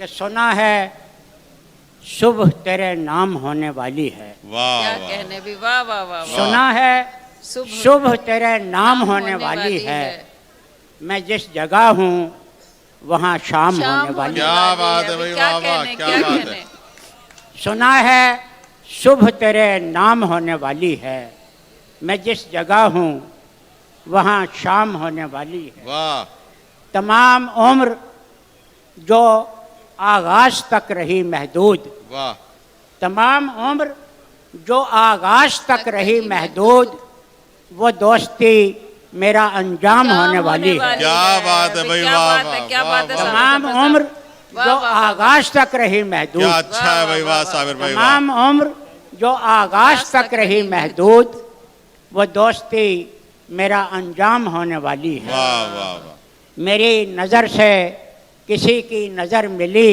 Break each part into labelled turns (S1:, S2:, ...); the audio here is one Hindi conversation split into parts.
S1: कि सुना है सुबह तेरे नाम होने वाली है।
S2: वाह
S3: क्या
S2: वाह
S3: कहने भी, वाह वाह वाह वाह।
S1: सुना है सुबह तेरे नाम होने वाली है।
S3: है।
S1: मैं जिस जगह हूँ वहाँ शाम होने वाली है।
S2: क्या बात है भाई,
S3: क्या
S2: वाह वाह,
S3: कहने,
S2: क्या
S3: क्या
S2: बात है।
S3: कहने।
S1: सुना है सुबह तेरे नाम होने वाली है। मैं जिस जगह हूँ वहाँ शाम होने वाली है।
S2: वाह
S1: तमाम उम्र जो आगाज तक रही महदूद,
S2: वाह
S1: तमाम उम्र जो आगाज तक रही महदूद, वो दोस्ती मेरा अंजाम होने वाली है।
S2: क्या बात है भाई,
S3: क्या
S2: वाह
S3: बात है,
S2: वाह,
S3: क्या
S2: वाह,
S3: बात है।
S2: वाह।
S1: तमाम
S3: साबिर
S1: उम्र
S3: वाह,
S1: जो
S3: वाह, वाह,
S1: आगाज तक रही महदूद,
S2: क्या अच्छा है भाई,
S3: वाह,
S2: वाह
S3: वाह,
S2: साबिर भाई, वाह
S1: तमाम उम्र जो आगाज तक रही महदूद, वो दोस्ती मेरा अंजाम होने वाली है।
S2: वाह वाह वाह
S1: मेरी नज़र से किसी की नज़र मिली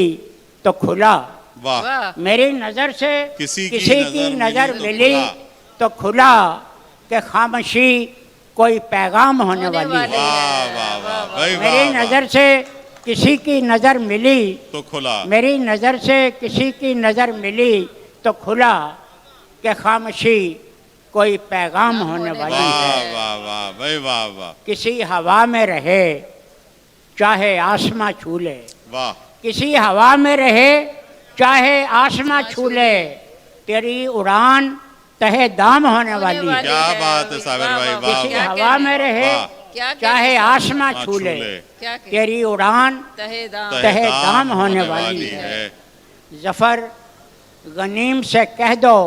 S1: तो खुला,
S2: वाह
S3: वाह।
S1: मेरी नज़र से
S2: किसी
S1: किसी
S2: की
S1: की
S2: नज़र
S1: नज़र
S2: मिली
S1: मिली तो खुला कि खामोशी कोई पैगाम होने वाली है।
S2: वाह वाह वाह भाई, वाह
S1: मेरी
S2: वाह।
S1: नज़र से किसी की नज़र मिली,
S2: तो खुला,
S1: मेरी नज़र से किसी की नज़र मिली तो खुला कि खामोशी कोई पैगाम होने वाली
S2: वाह
S1: है।
S2: वाह वाह भाई, वाह वाह
S1: किसी हवा में रहे चाहे आसमां छू ले,
S2: वाह
S1: किसी हवा में रहे चाहे आसमां छू ले, तेरी उड़ान तहे दाम होने वाली है।
S2: क्या बात है साबिर भाई, वाह
S1: किसी
S2: वाह
S1: हवा में रहे
S2: वाह।
S3: क्या
S1: चाहे आसमां
S2: हाँ,
S1: छू ले,
S3: क्या कहने।
S1: तेरी उड़ान
S3: तहे दाम
S1: तहे दाम होने वाली
S2: है।
S1: जफर गनीम से कह दो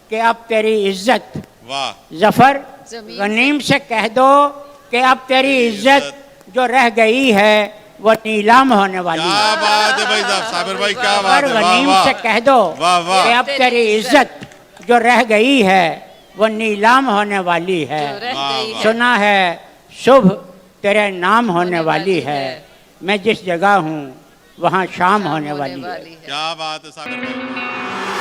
S1: कि अब तेरी इज्जत,
S2: वाह
S1: जफर
S3: जमीन
S1: गनीम से कह दो कि अब तेरी इज्जत जो रह गई है वो नीलाम होने वाली
S2: क्या
S1: है।
S2: बात है भाई साहब, साबिर भाई क्या
S1: जफर
S2: बात है, वाह
S1: गनीम
S2: वाह
S1: से कह दो
S2: वाह वाह।
S1: कि अब तेरी इज्जत जो रह गई है वो नीलाम होने वाली है।
S3: जो रह
S2: वाह,
S3: गई
S2: वाह।
S3: है।
S1: सुना है शुभ तेरे नाम होने वाली है। मैं जिस जगह हूँ वहाँ शाम होने वाली है।
S2: क्या बात है साबिर भाई।